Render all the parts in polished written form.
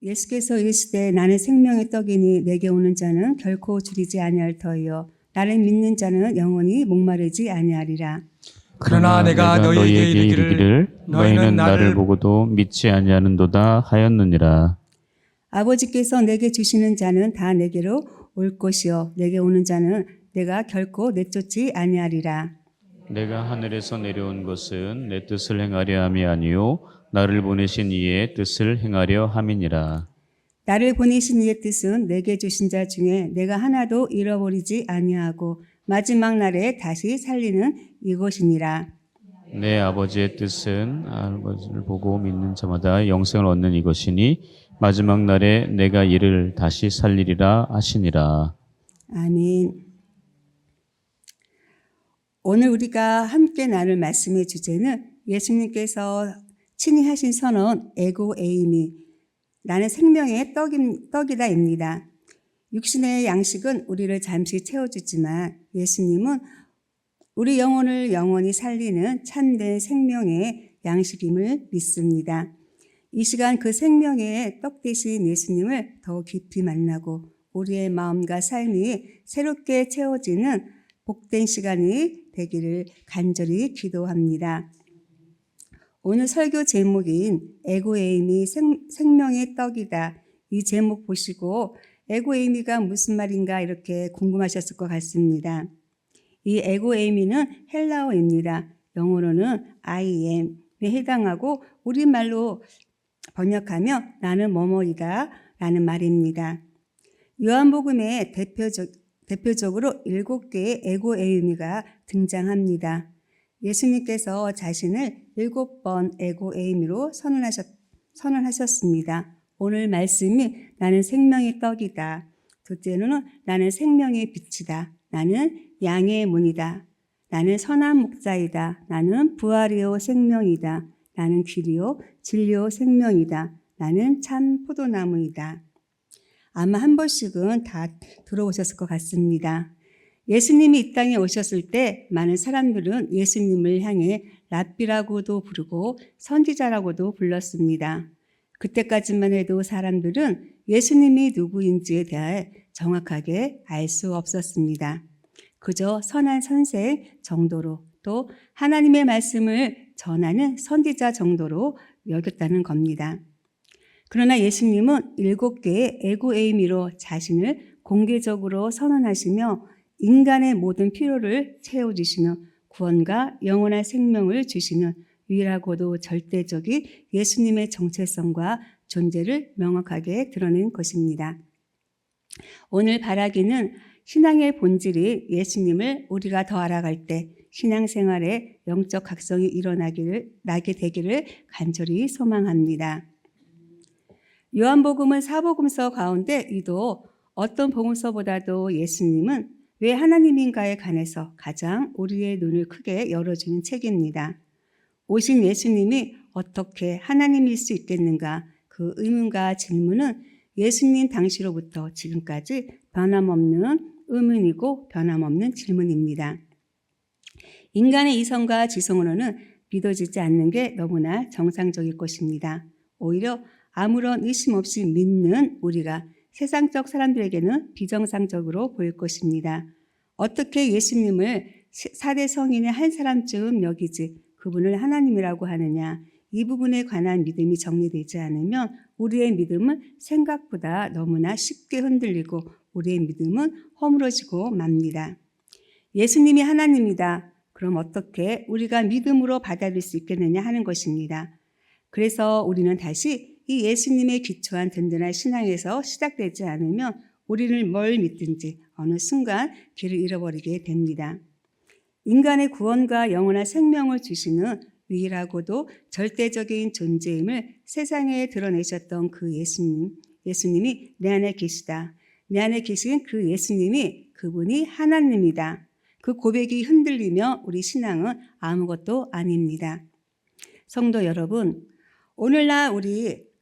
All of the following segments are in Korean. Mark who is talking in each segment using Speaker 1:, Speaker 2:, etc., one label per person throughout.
Speaker 1: 예수께서 이르시되 나는 생명의 떡이니 내게 오는 자는 결코 줄이지 아니할 터이요 나를 믿는 자는 영원히 목마르지 아니하리라.
Speaker 2: 그러나 내가 너희에게 이르기를 너희는 나를 보고도 믿지 아니하는도다 하였느니라.
Speaker 1: 아버지께서 내게 주시는 자는 다 내게로 올 것이요 내게 오는 자는 내가 결코 내쫓지 아니하리라.
Speaker 2: 내가 하늘에서 내려온 것은 내 뜻을 행하려 함이 아니요 나를 보내신 이의 뜻을 행하려 함이니라.
Speaker 1: 나를 보내신 이의 뜻은 내게 주신 자 중에 내가 하나도 잃어버리지 아니하고 마지막 날에 다시 살리는 이것이니라.
Speaker 2: 내 아버지의 뜻은 아버지를 보고 믿는 자마다 영생을 얻는 이것이니 마지막 날에 내가 이를 다시 살리리라 하시니라.
Speaker 1: 아멘. 오늘 우리가 함께 나눌 말씀의 주제는 예수님께서 친히 하신 선언 에고 에이미 나는 생명의 떡이다입니다. 육신의 양식은 우리를 잠시 채워주지만 예수님은 우리 영혼을 영원히 살리는 참된 생명의 양식임을 믿습니다. 이 시간 그 생명의 떡 되신 예수님을 더 깊이 만나고 우리의 마음과 삶이 새롭게 채워지는 복된 시간이 되기를 간절히 기도합니다. 오늘 설교 제목인 에고에임이 생명의 떡이다. 이 제목 보시고 에고에이미가 무슨 말인가 이렇게 궁금하셨을 것 같습니다. 이 에고에이미는 헬라어입니다. 영어로는 I am에 해당하고 우리말로 번역하면 나는 뭐뭐이다 라는 말입니다. 요한복음에 대표적으로 7개의 에고에이미가 등장합니다. 예수님께서 자신을 7번 에고에이미로 선언하셨습니다. 오늘 말씀이 나는 생명의 떡이다. 둘째로는 나는 생명의 빛이다. 나는 양의 문이다. 나는 선한 목자이다. 나는 부활이요 생명이다. 나는 길이요 진리요 생명이다. 나는 참 포도나무이다. 아마 한 번씩은 다 들어보셨을 것 같습니다. 예수님이 이 땅에 오셨을 때 많은 사람들은 예수님을 향해 랍비라고도 부르고 선지자라고도 불렀습니다. 그때까지만 해도 사람들은 예수님이 누구인지에 대해 정확하게 알 수 없었습니다. 그저 선한 선생 정도로 또 하나님의 말씀을 전하는 선지자 정도로 여겼다는 겁니다. 그러나 예수님은 7개의 에고에이미로 자신을 공개적으로 선언하시며 인간의 모든 필요를 채워주시는 구원과 영원한 생명을 주시는 유일하고도 절대적인 예수님의 정체성과 존재를 명확하게 드러낸 것입니다. 오늘 바라기는 신앙의 본질이 예수님을 우리가 더 알아갈 때 신앙생활에 영적 각성이 나게 되기를 간절히 소망합니다. 요한복음은 사복음서 가운데 유독 어떤 복음서보다도 예수님은 왜 하나님인가에 관해서 가장 우리의 눈을 크게 열어주는 책입니다. 오신 예수님이 어떻게 하나님일 수 있겠는가? 그 의문과 질문은 예수님 당시로부터 지금까지 변함없는 의문이고 변함없는 질문입니다. 인간의 이성과 지성으로는 믿어지지 않는 게 너무나 정상적일 것입니다. 오히려 아무런 의심 없이 믿는 우리가 세상적 사람들에게는 비정상적으로 보일 것입니다. 어떻게 예수님을 4대 성인의 한 사람쯤 여기지 그분을 하나님이라고 하느냐. 이 부분에 관한 믿음이 정리되지 않으면 우리의 믿음은 생각보다 너무나 쉽게 흔들리고 우리의 믿음은 허물어지고 맙니다. 예수님이 하나님이다. 그럼 어떻게 우리가 믿음으로 받아들일 수 있겠느냐 하는 것입니다. 그래서 우리는 다시 이 예수님의 기초한 든든한 신앙에서 시작되지 않으면 우리는 뭘 믿든지 어느 순간 길을 잃어버리게 됩니다. 인간의 구원과 영원한 생명을 주시는 유일하고도 절대적인 존재임을 세상에 드러내셨던 그 예수님이 내 안에 계시다. 내 안에 계신 그 예수님이 그분이 하나님이다. 그 고백이 흔들리며 우리 신앙은 아무것도 아닙니다. 성도 여러분, 오늘날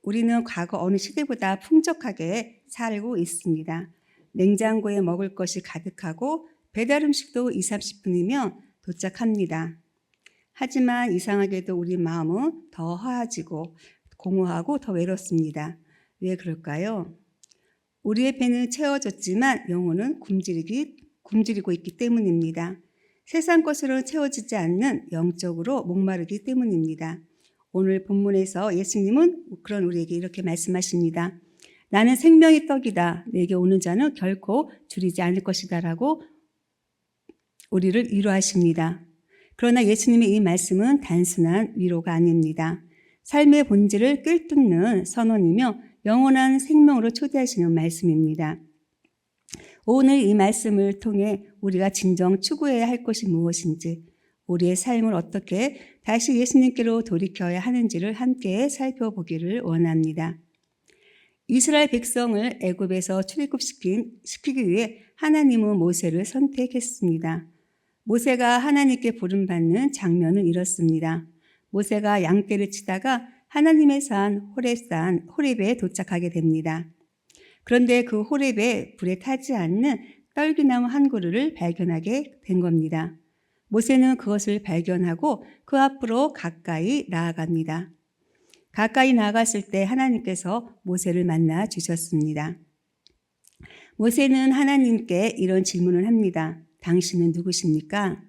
Speaker 1: 우리는 과거 어느 시대보다 풍족하게 살고 있습니다. 냉장고에 먹을 것이 가득하고 배달 음식도 20-30분이면 도착합니다. 하지만 이상하게도 우리 마음은 더 허해지고 공허하고 더 외롭습니다. 왜 그럴까요? 우리의 배는 채워졌지만 영혼은 굶주리고 있기 때문입니다. 세상 것으로 채워지지 않는 영적으로 목마르기 때문입니다. 오늘 본문에서 예수님은 그런 우리에게 이렇게 말씀하십니다. 나는 생명의 떡이다. 내게 오는 자는 결코 줄이지 않을 것이다 라고 우리를 위로하십니다. 그러나 예수님의 이 말씀은 단순한 위로가 아닙니다. 삶의 본질을 꿰뚫는 선언이며 영원한 생명으로 초대하시는 말씀입니다. 오늘 이 말씀을 통해 우리가 진정 추구해야 할 것이 무엇인지, 우리의 삶을 어떻게 다시 예수님께로 돌이켜야 하는지를 함께 살펴보기를 원합니다. 이스라엘 백성을 애굽에서 출애굽시키기 위해 하나님은 모세를 선택했습니다. 모세가 하나님께 부름받는 장면은 이렇습니다. 모세가 양떼를 치다가 하나님의 산 호렙에 도착하게 됩니다. 그런데 그 호렙에 불에 타지 않는 떨기나무 한 그루를 발견하게 된 겁니다. 모세는 그것을 발견하고 그 앞으로 가까이 나아갑니다. 가까이 나아갔을 때 하나님께서 모세를 만나 주셨습니다. 모세는 하나님께 이런 질문을 합니다. 당신은 누구십니까?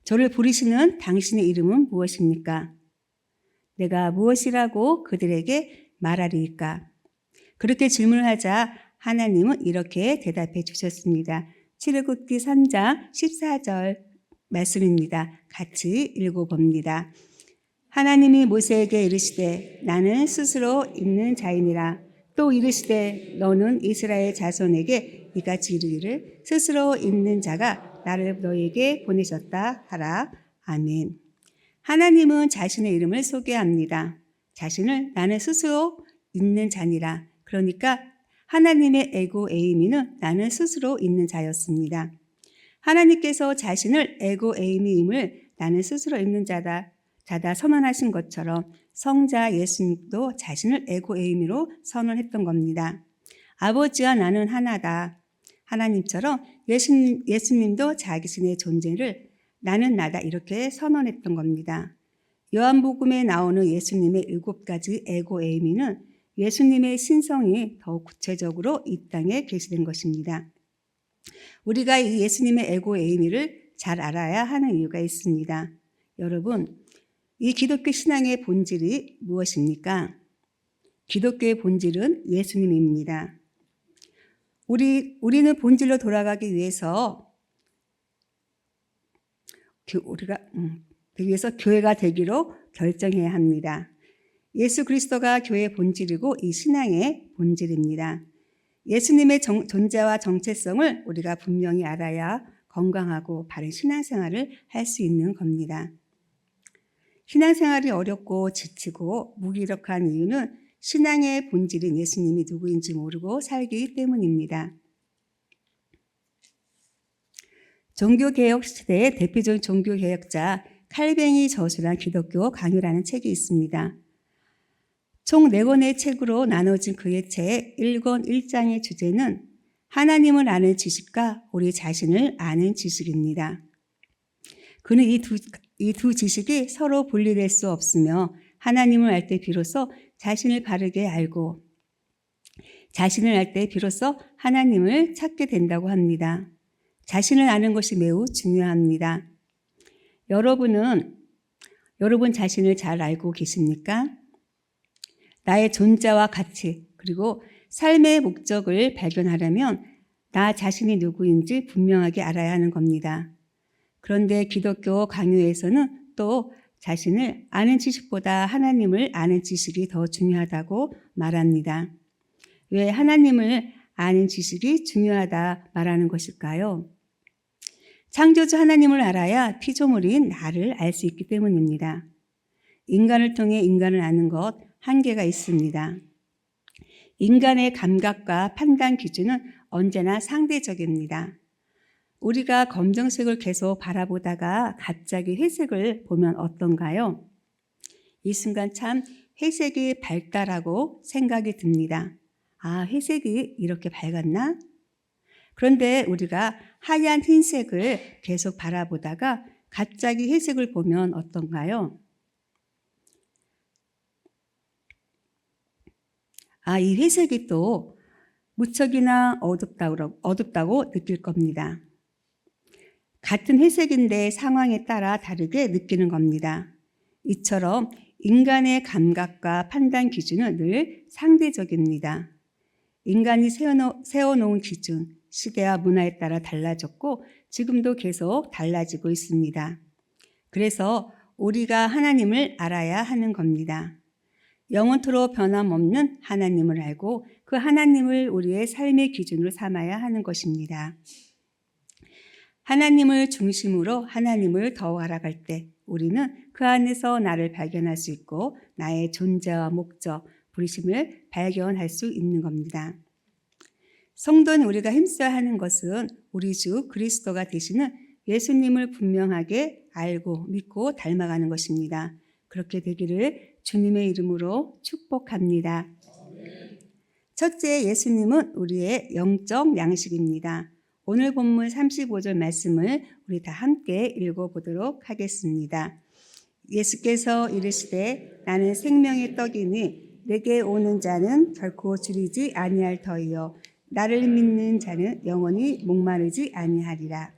Speaker 1: 저를 부르시는 당신의 이름은 무엇입니까? 내가 무엇이라고 그들에게 말하리이까? 그렇게 질문을 하자 하나님은 이렇게 대답해 주셨습니다. 출애굽기 3장 14절 말씀입니다. 같이 읽어봅니다. 하나님이 모세에게 이르시되 나는 스스로 있는 자이니라. 또 이르시되 너는 이스라엘 자손에게 이같이 이르기를 스스로 있는 자가 나를 너에게 보내셨다 하라. 아멘. 하나님은 자신의 이름을 소개합니다. 자신을 나는 스스로 있는 자니라. 그러니까 하나님의 에고 에이미는 나는 스스로 있는 자였습니다. 하나님께서 자신을 에고 에이미임을 나는 스스로 있는 자다 선언하신 것처럼 성자 예수님도 자신을 에고 에이미로 선언했던 겁니다. 아버지와 나는 하나다. 하나님처럼 예수님도 자신의 존재를 나는 나다 이렇게 선언했던 겁니다. 요한복음에 나오는 예수님의 7가지 에고 에이미는 예수님의 신성이 더욱 구체적으로 이 땅에 계시된 것입니다. 우리가 이 예수님의 에고 에이미를 잘 알아야 하는 이유가 있습니다. 여러분, 이 기독교 신앙의 본질이 무엇입니까? 기독교의 본질은 예수님입니다. 우리는 본질로 돌아가기 위해서 교회가 되기로 결정해야 합니다. 예수 그리스도가 교회의 본질이고 이 신앙의 본질입니다. 예수님의 존재와 정체성을 우리가 분명히 알아야 건강하고 바른 신앙생활을 할 수 있는 겁니다. 신앙생활이 어렵고 지치고 무기력한 이유는 신앙의 본질인 예수님이 누구인지 모르고 살기 때문입니다. 종교개혁 시대의 대표적인 종교개혁자 칼뱅이 저술한 기독교 강요라는 책이 있습니다. 총 4권의 책으로 나눠진 그의 책 1권 1장의 주제는 하나님을 아는 지식과 우리 자신을 아는 지식입니다. 그는 이 두 지식이 서로 분리될 수 없으며 하나님을 알 때 비로소 자신을 바르게 알고 자신을 알 때 비로소 하나님을 찾게 된다고 합니다. 자신을 아는 것이 매우 중요합니다. 여러분 자신을 잘 알고 계십니까? 나의 존재와 가치 그리고 삶의 목적을 발견하려면 나 자신이 누구인지 분명하게 알아야 하는 겁니다. 그런데 기독교 강요에서는 또 자신을 아는 지식보다 하나님을 아는 지식이 더 중요하다고 말합니다. 왜 하나님을 아는 지식이 중요하다 말하는 것일까요? 창조주 하나님을 알아야 피조물인 나를 알 수 있기 때문입니다. 인간을 통해 인간을 아는 것 한계가 있습니다. 인간의 감각과 판단 기준은 언제나 상대적입니다. 우리가 검정색을 계속 바라보다가 갑자기 회색을 보면 어떤가요? 이 순간 참 회색이 밝다라고 생각이 듭니다. 아, 회색이 이렇게 밝았나? 그런데 우리가 하얀 흰색을 계속 바라보다가 갑자기 회색을 보면 어떤가요? 이 회색이 또 무척이나 어둡다고 느낄 겁니다. 같은 회색인데 상황에 따라 다르게 느끼는 겁니다. 이처럼 인간의 감각과 판단 기준은 늘 상대적입니다. 인간이 세워놓은 기준, 시대와 문화에 따라 달라졌고 지금도 계속 달라지고 있습니다. 그래서 우리가 하나님을 알아야 하는 겁니다. 영원토록 변함없는 하나님을 알고 그 하나님을 우리의 삶의 기준으로 삼아야 하는 것입니다. 하나님을 중심으로 하나님을 더욱 알아갈 때 우리는 그 안에서 나를 발견할 수 있고 나의 존재와 목적, 부르심을 발견할 수 있는 겁니다. 성도는 우리가 힘써야 하는 것은 우리 주 그리스도가 되시는 예수님을 분명하게 알고 믿고 닮아가는 것입니다. 그렇게 되기를 주님의 이름으로 축복합니다. 첫째, 예수님은 우리의 영적 양식입니다. 오늘 본문 35절 말씀을 우리 다 함께 읽어보도록 하겠습니다. 예수께서 이르시되 나는 생명의 떡이니 내게 오는 자는 결코 줄이지 아니할 터이요 나를 믿는 자는 영원히 목마르지 아니하리라.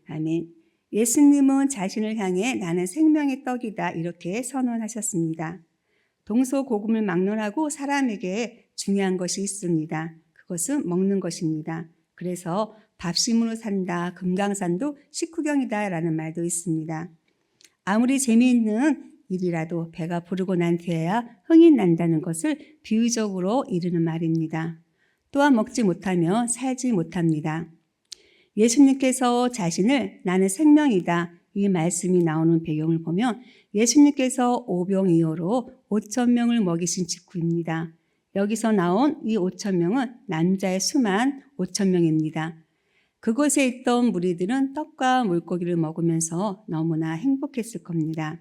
Speaker 1: 아멘. 예수님은 자신을 향해 나는 생명의 떡이다 이렇게 선언하셨습니다. 동서고금을 막론하고 사람에게 중요한 것이 있습니다. 그것은 먹는 것입니다. 그래서 밥심으로 산다, 금강산도 식후경이다 라는 말도 있습니다. 아무리 재미있는 일이라도 배가 부르고 난 뒤에야 흥이 난다는 것을 비유적으로 이르는 말입니다. 또한 먹지 못하면 살지 못합니다. 예수님께서 자신을 나는 생명이다 이 말씀이 나오는 배경을 보면 예수님께서 오병이어로 5,000명을 먹이신 직후입니다. 여기서 나온 이 5,000명은 남자의 수만 5,000명입니다. 그곳에 있던 무리들은 떡과 물고기를 먹으면서 너무나 행복했을 겁니다.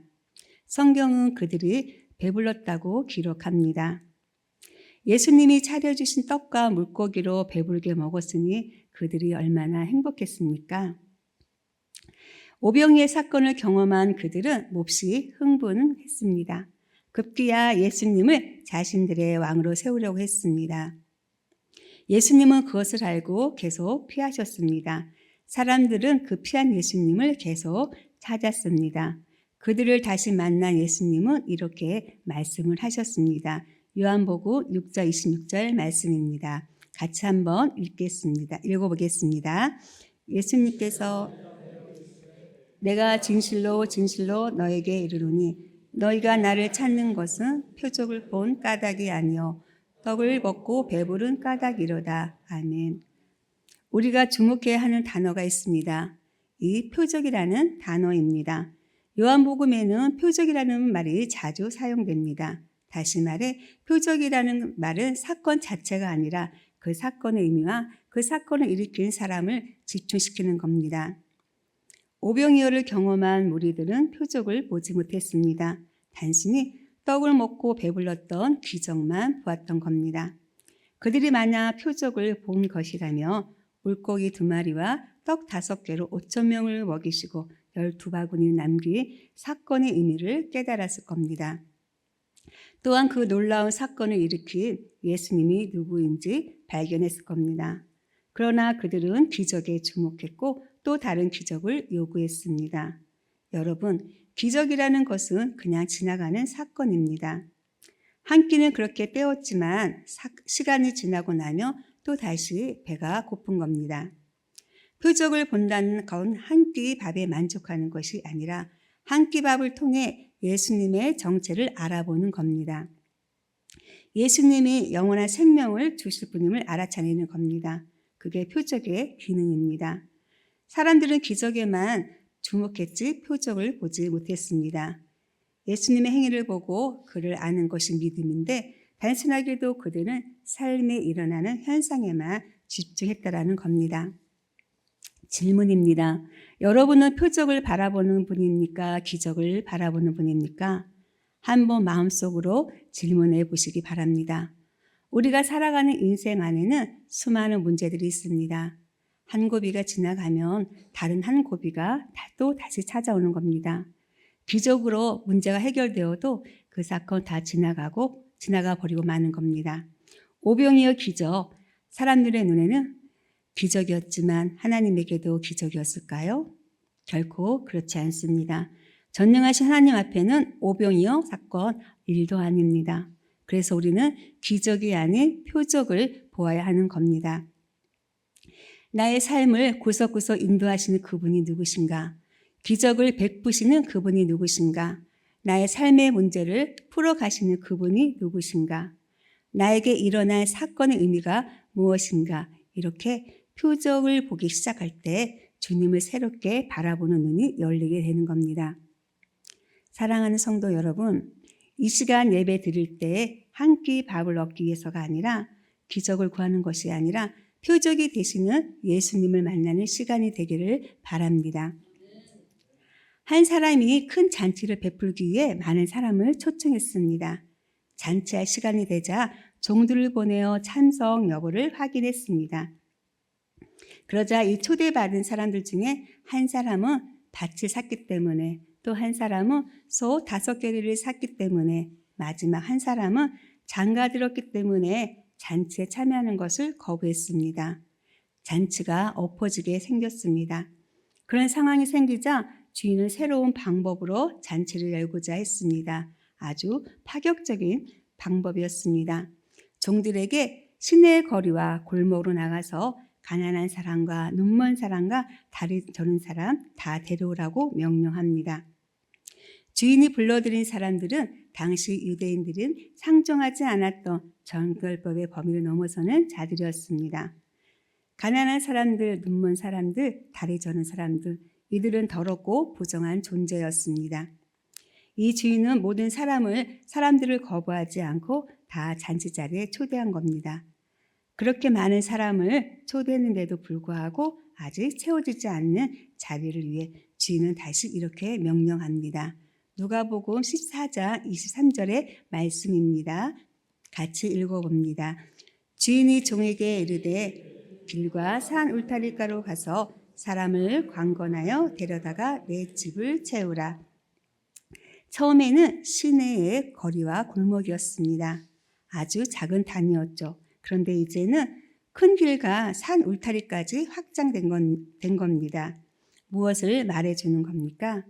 Speaker 1: 성경은 그들이 배불렀다고 기록합니다. 예수님이 차려주신 떡과 물고기로 배부르게 먹었으니 그들이 얼마나 행복했습니까? 오병이의 사건을 경험한 그들은 몹시 흥분했습니다. 급기야 예수님을 자신들의 왕으로 세우려고 했습니다. 예수님은 그것을 알고 계속 피하셨습니다. 사람들은 그 피한 예수님을 계속 찾았습니다. 그들을 다시 만난 예수님은 이렇게 말씀을 하셨습니다. 요한복음 6장 26절 말씀입니다. 같이 한번 읽어보겠습니다. 예수님께서 내가 진실로 진실로 너에게 이르노니 너희가 나를 찾는 것은 표적을 본 까닭이 아니요 떡을 먹고 배부른 까닭이로다. 아멘. 우리가 주목해야 하는 단어가 있습니다. 이 표적이라는 단어입니다. 요한복음에는 표적이라는 말이 자주 사용됩니다. 다시 말해 표적이라는 말은 사건 자체가 아니라 그 사건의 의미와 그 사건을 일으킨 사람을 집중시키는 겁니다. 오병이어를 경험한 무리들은 표적을 보지 못했습니다. 단순히 떡을 먹고 배불렀던 기적만 보았던 겁니다. 그들이 만약 표적을 본 것이라면 물고기 2마리와 떡 5개로 5,000명을 먹이시고 12바구니 남긴 사건의 의미를 깨달았을 겁니다. 또한 그 놀라운 사건을 일으킨 예수님이 누구인지 발견했을 겁니다. 그러나 그들은 기적에 주목했고 또 다른 기적을 요구했습니다. 여러분, 기적이라는 것은 그냥 지나가는 사건입니다. 한 끼는 그렇게 때웠지만 시간이 지나고 나면 또 다시 배가 고픈 겁니다. 표적을 본다는 건 한 끼 밥에 만족하는 것이 아니라 한 끼 밥을 통해 예수님의 정체를 알아보는 겁니다. 예수님이 영원한 생명을 주실 분임을 알아차리는 겁니다. 그게 표적의 기능입니다. 사람들은 기적에만 주목했지 표적을 보지 못했습니다. 예수님의 행위를 보고 그를 아는 것이 믿음인데 단순하게도 그들은 삶에 일어나는 현상에만 집중했다라는 겁니다. 질문입니다. 여러분은 표적을 바라보는 분입니까? 기적을 바라보는 분입니까? 한번 마음속으로 질문해 보시기 바랍니다. 우리가 살아가는 인생 안에는 수많은 문제들이 있습니다. 한 고비가 지나가면 다른 한 고비가 또 다시 찾아오는 겁니다. 기적으로 문제가 해결되어도 그 사건 다 지나가고 지나가 버리고 마는 겁니다. 오병이어 기적, 사람들의 눈에는 기적이었지만 하나님에게도 기적이었을까요? 결코 그렇지 않습니다. 전능하신 하나님 앞에는 오병이어 사건 일도 아닙니다. 그래서 우리는 기적이 아닌 표적을 보아야 하는 겁니다. 나의 삶을 구석구석 인도하시는 그분이 누구신가? 기적을 베푸시는 그분이 누구신가? 나의 삶의 문제를 풀어가시는 그분이 누구신가? 나에게 일어날 사건의 의미가 무엇인가? 이렇게 표적을 보기 시작할 때 주님을 새롭게 바라보는 눈이 열리게 되는 겁니다. 사랑하는 성도 여러분, 이 시간 예배 드릴 때 한 끼 밥을 얻기 위해서가 아니라 기적을 구하는 것이 아니라 표적이 되시는 예수님을 만나는 시간이 되기를 바랍니다. 한 사람이 큰 잔치를 베풀기 위해 많은 사람을 초청했습니다. 잔치할 시간이 되자 종들을 보내어 참석 여부를 확인했습니다. 그러자 이 초대받은 사람들 중에 한 사람은 밭을 샀기 때문에, 또 한 사람은 소 5개를 샀기 때문에, 마지막 한 사람은 장가 들었기 때문에 잔치에 참여하는 것을 거부했습니다. 잔치가 엎어지게 생겼습니다. 그런 상황이 생기자 주인은 새로운 방법으로 잔치를 열고자 했습니다. 아주 파격적인 방법이었습니다. 종들에게 시내의 거리와 골목으로 나가서 가난한 사람과 눈먼 사람과 다리 저는 사람 다 데려오라고 명령합니다. 주인이 불러들인 사람들은 당시 유대인들은 상정하지 않았던 정결법의 범위를 넘어서는 자들이었습니다. 가난한 사람들, 눈먼 사람들, 다리 저는 사람들, 이들은 더럽고 부정한 존재였습니다. 이 주인은 모든 사람들을 거부하지 않고 다 잔치 자리에 초대한 겁니다. 그렇게 많은 사람을 초대했는데도 불구하고 아직 채워지지 않는 자리를 위해 주인은 다시 이렇게 명령합니다. 누가복음 14장 23절의 말씀입니다. 같이 읽어봅니다. 주인이 종에게 이르되 길과 산 울타리가로 가서 사람을 관건하여 데려다가 내 집을 채우라. 처음에는 시내의 거리와 골목이었습니다. 아주 작은 단위였죠. 그런데 이제는 큰 길과 산 울타리까지 확장된 겁니다. 무엇을 말해주는 겁니까?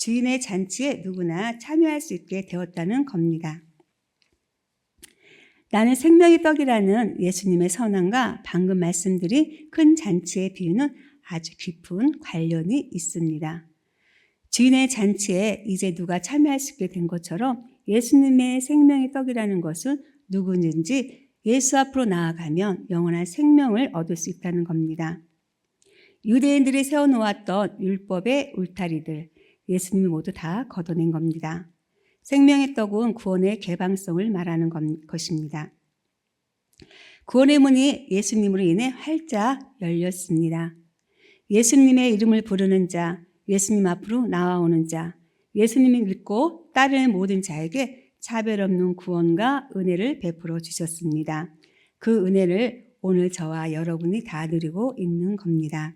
Speaker 1: 주인의 잔치에 누구나 참여할 수 있게 되었다는 겁니다. 나는 생명의 떡이라는 예수님의 선언과 방금 말씀드린 큰 잔치의 비유는 아주 깊은 관련이 있습니다. 주인의 잔치에 이제 누가 참여할 수 있게 된 것처럼 예수님의 생명의 떡이라는 것은 누구든지 예수 앞으로 나아가면 영원한 생명을 얻을 수 있다는 겁니다. 유대인들이 세워놓았던 율법의 울타리들, 예수님이 모두 다 걷어낸 겁니다. 생명의 떡은 구원의 개방성을 말하는 것입니다. 구원의 문이 예수님으로 인해 활짝 열렸습니다. 예수님의 이름을 부르는 자, 예수님 앞으로 나아오는 자, 예수님을 믿고 따르는 모든 자에게 차별 없는 구원과 은혜를 베풀어 주셨습니다. 그 은혜를 오늘 저와 여러분이 다 누리고 있는 겁니다.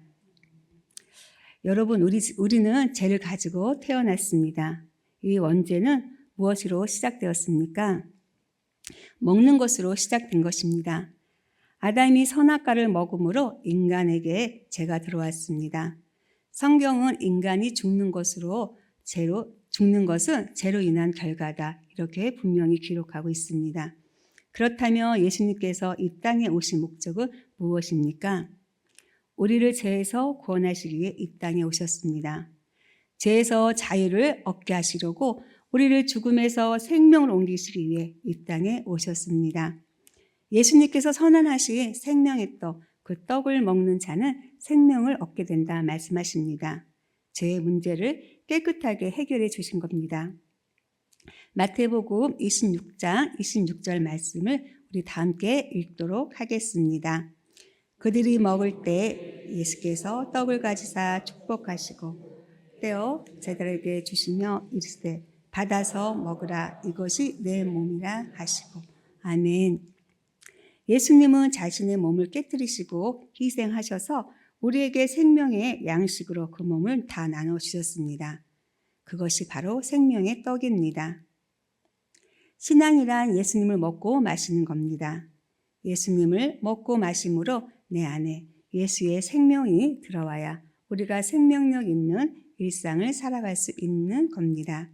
Speaker 1: 여러분, 우리는 죄를 가지고 태어났습니다. 이 원죄는 무엇으로 시작되었습니까? 먹는 것으로 시작된 것입니다. 아담이 선악과를 먹음으로 인간에게 죄가 들어왔습니다. 성경은 인간이 죽는 것은 죄로 인한 결과다. 이렇게 분명히 기록하고 있습니다. 그렇다면 예수님께서 이 땅에 오신 목적은 무엇입니까? 우리를 죄에서 구원하시기 위해 이 땅에 오셨습니다. 죄에서 자유를 얻게 하시려고 우리를 죽음에서 생명으로 옮기시기 위해 이 땅에 오셨습니다. 예수님께서 선언하신 생명의 떡, 그 떡을 먹는 자는 생명을 얻게 된다 말씀하십니다. 죄의 문제를 깨끗하게 해결해 주신 겁니다. 마태복음 26장 26절 말씀을 우리 다 함께 읽도록 하겠습니다. 그들이 먹을 때 예수께서 떡을 가지사 축복하시고 떼어 제자들에게 주시며 이르시되 받아서 먹으라 이것이 내 몸이라 하시고 아멘. 예수님은 자신의 몸을 깨뜨리시고 희생하셔서 우리에게 생명의 양식으로 그 몸을 다 나눠주셨습니다. 그것이 바로 생명의 떡입니다. 신앙이란 예수님을 먹고 마시는 겁니다. 예수님을 먹고 마심으로 내 안에 예수의 생명이 들어와야 우리가 생명력 있는 일상을 살아갈 수 있는 겁니다.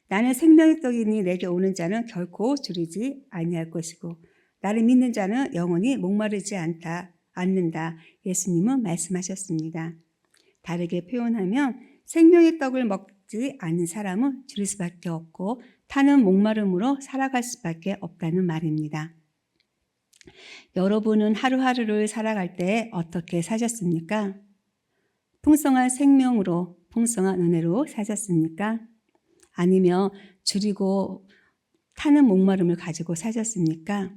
Speaker 1: 나는 생명의 떡이니 내게 오는 자는 결코 줄이지 아니할 것이고 나를 믿는 자는 영원히 목마르지 않는다. 예수님은 말씀하셨습니다. 다르게 표현하면 생명의 떡을 먹지 않는 사람은 줄일 수밖에 없고 타는 목마름으로 살아갈 수밖에 없다는 말입니다. 여러분은 하루하루를 살아갈 때 어떻게 사셨습니까? 풍성한 생명으로, 풍성한 은혜로 사셨습니까? 아니면 줄이고 타는 목마름을 가지고 사셨습니까?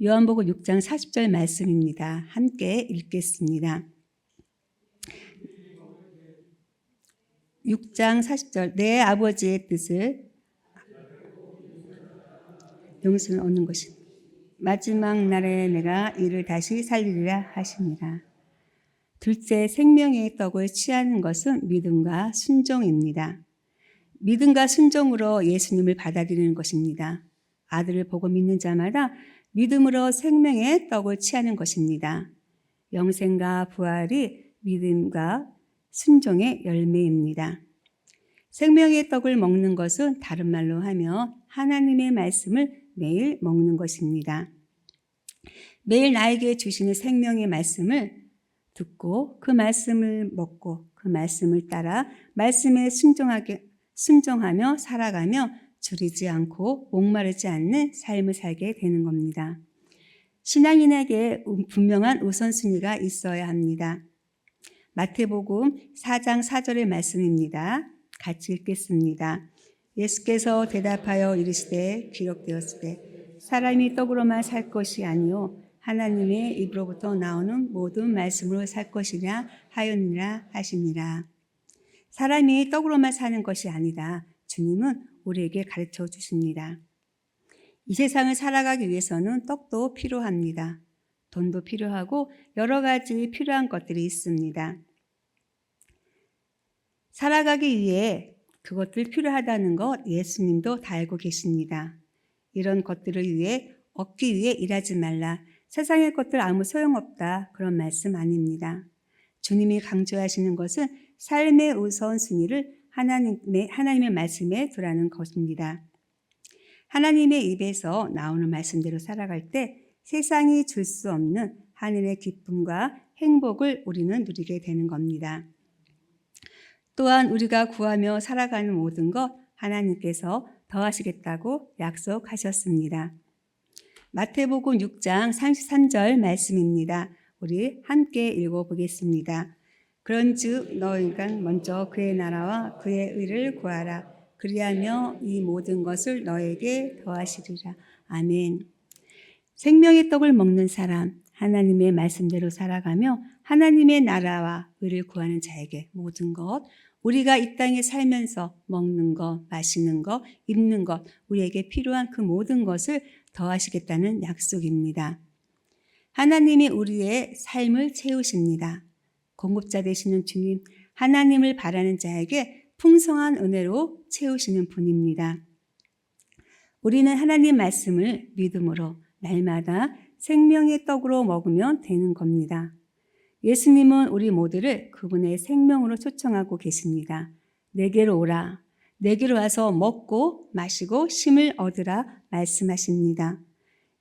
Speaker 1: 요한복음 6장 40절 말씀입니다. 함께 읽겠습니다. 6장 40절 내 아버지의 뜻을 영생을 얻는 것이 마지막 날에 내가 이를 다시 살리리라 하시니라. 둘째, 생명의 떡을 취하는 것은 믿음과 순종입니다. 믿음과 순종으로 예수님을 받아들이는 것입니다. 아들을 보고 믿는 자마다 믿음으로 생명의 떡을 취하는 것입니다. 영생과 부활이 믿음과 순종의 열매입니다. 생명의 떡을 먹는 것은 다른 말로 하면 하나님의 말씀을 매일 먹는 것입니다. 매일 나에게 주시는 생명의 말씀을 듣고 그 말씀을 먹고 그 말씀을 따라 말씀에 순종하며 살아가며 줄이지 않고 목마르지 않는 삶을 살게 되는 겁니다. 신앙인에게 분명한 우선순위가 있어야 합니다. 마태복음 4장 4절의 말씀입니다. 같이 읽겠습니다. 예수께서 대답하여 이르시되 기록되었으되 사람이 떡으로만 살 것이 아니요 하나님의 입으로부터 나오는 모든 말씀으로 살 것이라 하였느니라 하시니라. 사람이 떡으로만 사는 것이 아니다. 주님은 우리에게 가르쳐 주십니다. 이 세상을 살아가기 위해서는 떡도 필요합니다. 돈도 필요하고 여러 가지 필요한 것들이 있습니다. 살아가기 위해 그것들 필요하다는 것 예수님도 다 알고 계십니다. 이런 것들을 얻기 위해 일하지 말라. 세상의 것들 아무 소용없다. 그런 말씀 아닙니다. 주님이 강조하시는 것은 삶의 우선순위를 하나님의 말씀에 두라는 것입니다. 하나님의 입에서 나오는 말씀대로 살아갈 때 세상이 줄 수 없는 하늘의 기쁨과 행복을 우리는 누리게 되는 겁니다. 또한 우리가 구하며 살아가는 모든 것 하나님께서 더하시겠다고 약속하셨습니다. 마태복음 6장 33절 말씀입니다. 우리 함께 읽어보겠습니다. 그런즉 너희가 먼저 그의 나라와 그의 의를 구하라. 그리하며 이 모든 것을 너에게 더하시리라. 아멘. 생명의 떡을 먹는 사람, 하나님의 말씀대로 살아가며 하나님의 나라와 의를 구하는 자에게 모든 것, 우리가 이 땅에 살면서 먹는 것, 마시는 것, 입는 것, 우리에게 필요한 그 모든 것을 더하시겠다는 약속입니다. 하나님이 우리의 삶을 채우십니다. 공급자 되시는 주님, 하나님을 바라는 자에게 풍성한 은혜로 채우시는 분입니다. 우리는 하나님 말씀을 믿음으로 날마다 생명의 떡으로 먹으면 되는 겁니다. 예수님은 우리 모두를 그분의 생명으로 초청하고 계십니다. 내게로 오라. 내게로 와서 먹고 마시고 쉼을 얻으라 말씀하십니다.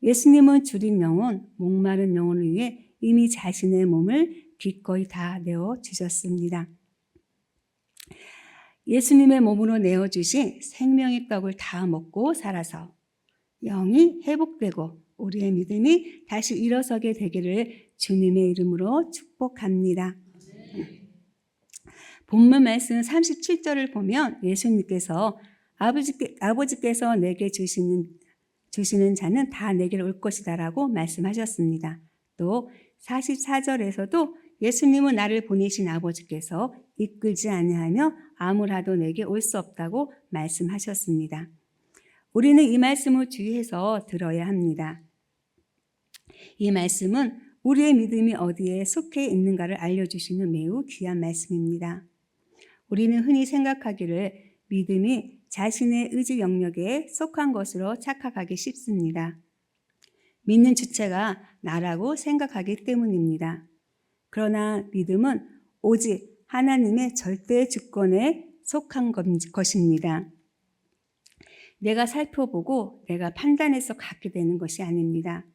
Speaker 1: 예수님은 줄인 영혼, 목마른 영혼을 위해 이미 자신의 몸을 기꺼이 다 내어주셨습니다. 예수님의 몸으로 내어주신 생명의 떡을 다 먹고 살아서 영이 회복되고 우리의 믿음이 다시 일어서게 되기를 주님의 이름으로 축복합니다. 본문 말씀 37절을 보면 예수님께서 아버지께서 내게 주시는 자는 다 내게로 올 것이다 라고 말씀하셨습니다. 또 44절에서도 예수님은 나를 보내신 아버지께서 이끌지 아니하며 아무라도 내게 올 수 없다고 말씀하셨습니다. 우리는 이 말씀을 주의해서 들어야 합니다. 이 말씀은 우리의 믿음이 어디에 속해 있는가를 알려주시는 매우 귀한 말씀입니다. 우리는 흔히 생각하기를 믿음이 자신의 의지 영역에 속한 것으로 착각하기 쉽습니다. 믿는 주체가 나라고 생각하기 때문입니다. 그러나 믿음은 오직 하나님의 절대 주권에 속한 것입니다. 내가 살펴보고 내가 판단해서 갖게 되는 것이 아닙니다.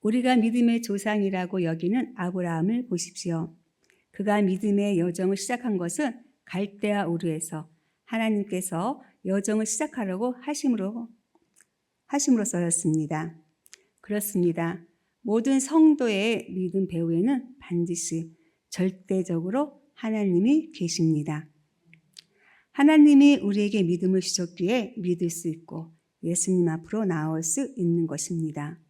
Speaker 1: 우리가 믿음의 조상이라고 여기는 아브라함을 보십시오. 그가 믿음의 여정을 시작한 것은 갈대아 우르에서 하나님께서 여정을 시작하려고 하심으로써였습니다. 그렇습니다. 모든 성도의 믿음 배후에는 반드시 절대적으로 하나님이 계십니다. 하나님이 우리에게 믿음을 주셨기에 믿을 수 있고 예수님 앞으로 나올 수 있는 것입니다.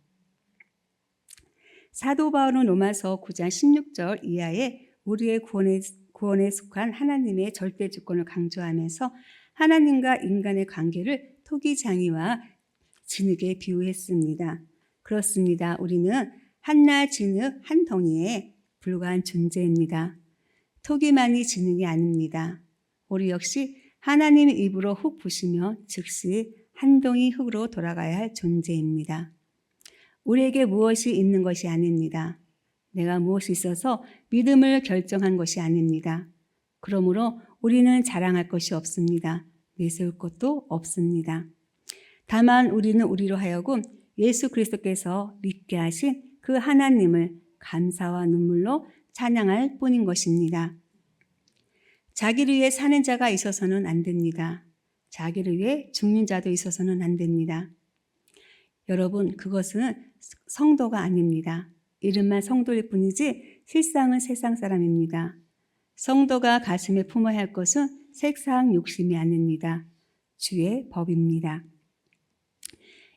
Speaker 1: 사도 바울은 로마서 9장 16절 이하에 우리의 구원에 속한 하나님의 절대 주권을 강조하면서 하나님과 인간의 관계를 토기장이와 진흙에 비유했습니다. 그렇습니다. 우리는 한낱 진흙 한 덩이에 불과한 존재입니다. 토기만이 진흙이 아닙니다. 우리 역시 하나님의 입으로 훅 부시면 즉시 한 덩이 흙으로 돌아가야 할 존재입니다. 우리에게 무엇이 있는 것이 아닙니다. 내가 무엇이 있어서 믿음을 결정한 것이 아닙니다. 그러므로 우리는 자랑할 것이 없습니다. 내세울 것도 없습니다. 다만 우리는 우리로 하여금 예수 그리스도께서 믿게 하신 그 하나님을 감사와 눈물로 찬양할 뿐인 것입니다. 자기를 위해 사는 자가 있어서는 안 됩니다. 자기를 위해 죽는 자도 있어서는 안 됩니다. 여러분, 그것은 성도가 아닙니다. 이름만 성도일 뿐이지 실상은 세상 사람입니다. 성도가 가슴에 품어야 할 것은 세상 욕심이 아닙니다. 주의 법입니다.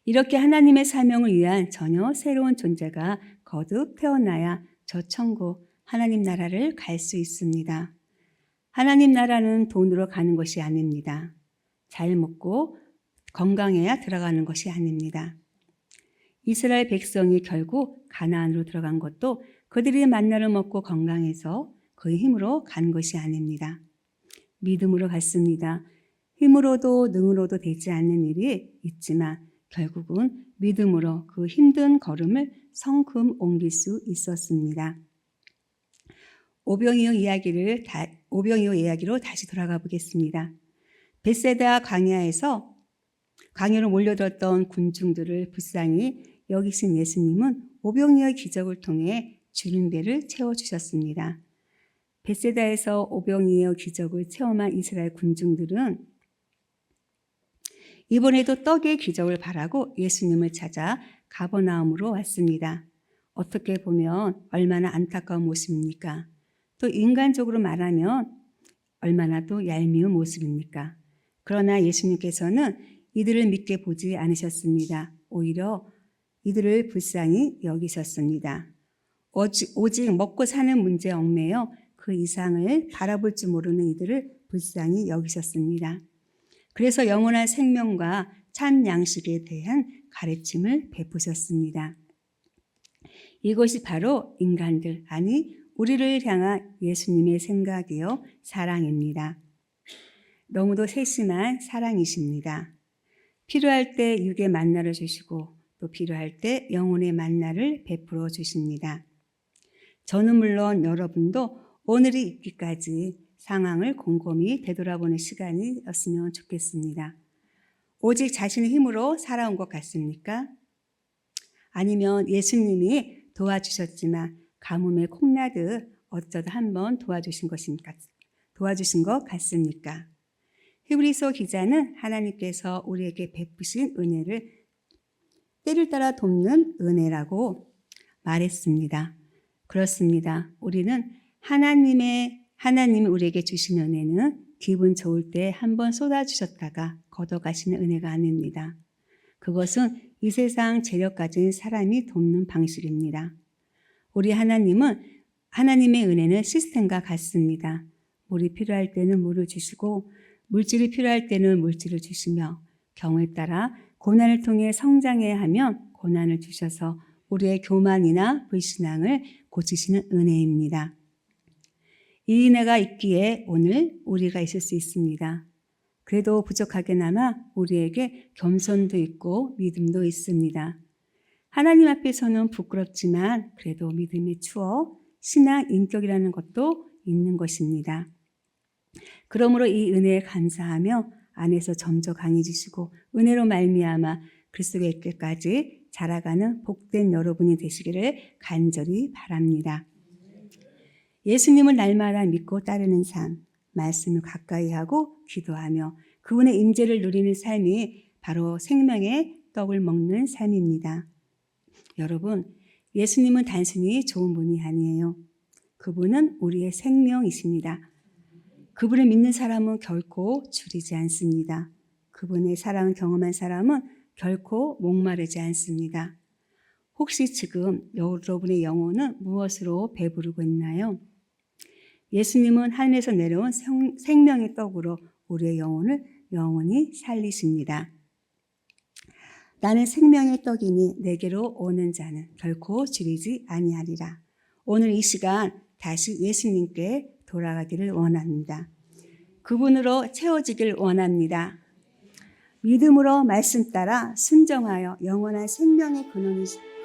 Speaker 1: 이렇게 하나님의 사명을 위한 전혀 새로운 존재가 거듭 태어나야 저 천국 하나님 나라를 갈 수 있습니다. 하나님 나라는 돈으로 가는 것이 아닙니다. 잘 먹고 건강해야 들어가는 것이 아닙니다. 이스라엘 백성이 결국 가나안으로 들어간 것도 그들이 만나를 먹고 건강해서 그 힘으로 간 것이 아닙니다. 믿음으로 갔습니다. 힘으로도 능으로도 되지 않는 일이 있지만 결국은 믿음으로 그 힘든 걸음을 성큼 옮길 수 있었습니다. 오병이어 이야기로 다시 돌아가 보겠습니다. 벳세다 광야로 몰려들었던 군중들을 불쌍히 여기신 예수님은 오병이어의 기적을 통해 주는 배를 채워주셨습니다. 벳세다에서 오병이어 기적을 체험한 이스라엘 군중들은 이번에도 떡의 기적을 바라고 예수님을 찾아 가버나움으로 왔습니다. 어떻게 보면 얼마나 안타까운 모습입니까? 또 인간적으로 말하면 얼마나 또 얄미운 모습입니까? 그러나 예수님께서는 이들을 믿게 보지 않으셨습니다. 오히려 이들을 불쌍히 여기셨습니다. 오직 먹고 사는 문제에 얽매여 그 이상을 바라볼 줄 모르는 이들을 불쌍히 여기셨습니다. 그래서 영원한 생명과 참 양식에 대한 가르침을 베푸셨습니다. 이것이 바로 인간들, 아니 우리를 향한 예수님의 생각이요 사랑입니다. 너무도 세심한 사랑이십니다. 필요할 때 육의 만나를 주시고 또 필요할 때 영혼의 만나를 베풀어 주십니다. 저는 물론 여러분도 오늘이 있기까지 상황을 곰곰이 되돌아보는 시간이었으면 좋겠습니다. 오직 자신의 힘으로 살아온 것 같습니까? 아니면 예수님이 도와주셨지만 가뭄에 콩나듯 어쩌다 한번 도와주신 것 같습니까? 히브리서 기자는 하나님께서 우리에게 베푸신 은혜를 때를 따라 돕는 은혜라고 말했습니다. 그렇습니다. 우리는 하나님이 우리에게 주신 은혜는 기분 좋을 때 한번 쏟아주셨다가 걷어가시는 은혜가 아닙니다. 그것은 이 세상 재력 가진 사람이 돕는 방식입니다. 우리 하나님의 은혜는 시스템과 같습니다. 물이 필요할 때는 물을 주시고 물질이 필요할 때는 물질을 주시며 경우에 따라 고난을 통해 성장해야 하면 고난을 주셔서 우리의 교만이나 불신앙을 고치시는 은혜입니다. 이 은혜가 있기에 오늘 우리가 있을 수 있습니다. 그래도 부족하게나마 우리에게 겸손도 있고 믿음도 있습니다. 하나님 앞에서는 부끄럽지만 그래도 믿음의 추억, 신앙 인격이라는 것도 있는 것입니다. 그러므로 이 은혜에 감사하며 안에서 점점 강해지시고 은혜로 말미암아 그리스도의 있게까지 자라가는 복된 여러분이 되시기를 간절히 바랍니다. 예수님을 날마다 믿고 따르는 삶, 말씀을 가까이 하고 기도하며 그분의 임재를 누리는 삶이 바로 생명의 떡을 먹는 삶입니다. 여러분, 예수님은 단순히 좋은 분이 아니에요. 그분은 우리의 생명이십니다. 그분을 믿는 사람은 결코 줄이지 않습니다. 그분의 사랑을 경험한 사람은 결코 목마르지 않습니다. 혹시 지금 여러분의 영혼은 무엇으로 배부르고 있나요? 예수님은 하늘에서 내려온 생명의 떡으로 우리의 영혼을 영원히 살리십니다. 나는 생명의 떡이니 내게로 오는 자는 결코 줄이지 아니하리라. 오늘 이 시간 다시 예수님께 돌아가기를 원합니다. 그분으로 채워지길 원합니다. 믿음으로 말씀 따라 순종하여 영원한 생명의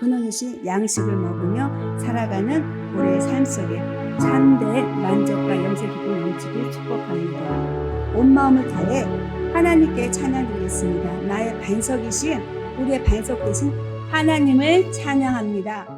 Speaker 1: 근원이신 양식을 먹으며 살아가는 우리의 삶 속에 참된 만족과 영생 기쁨이 넘치길 축복합니다. 온 마음을 다해 하나님께 찬양드리겠습니다. 나의 반석이신 우리의 반석 되신 하나님을 찬양합니다.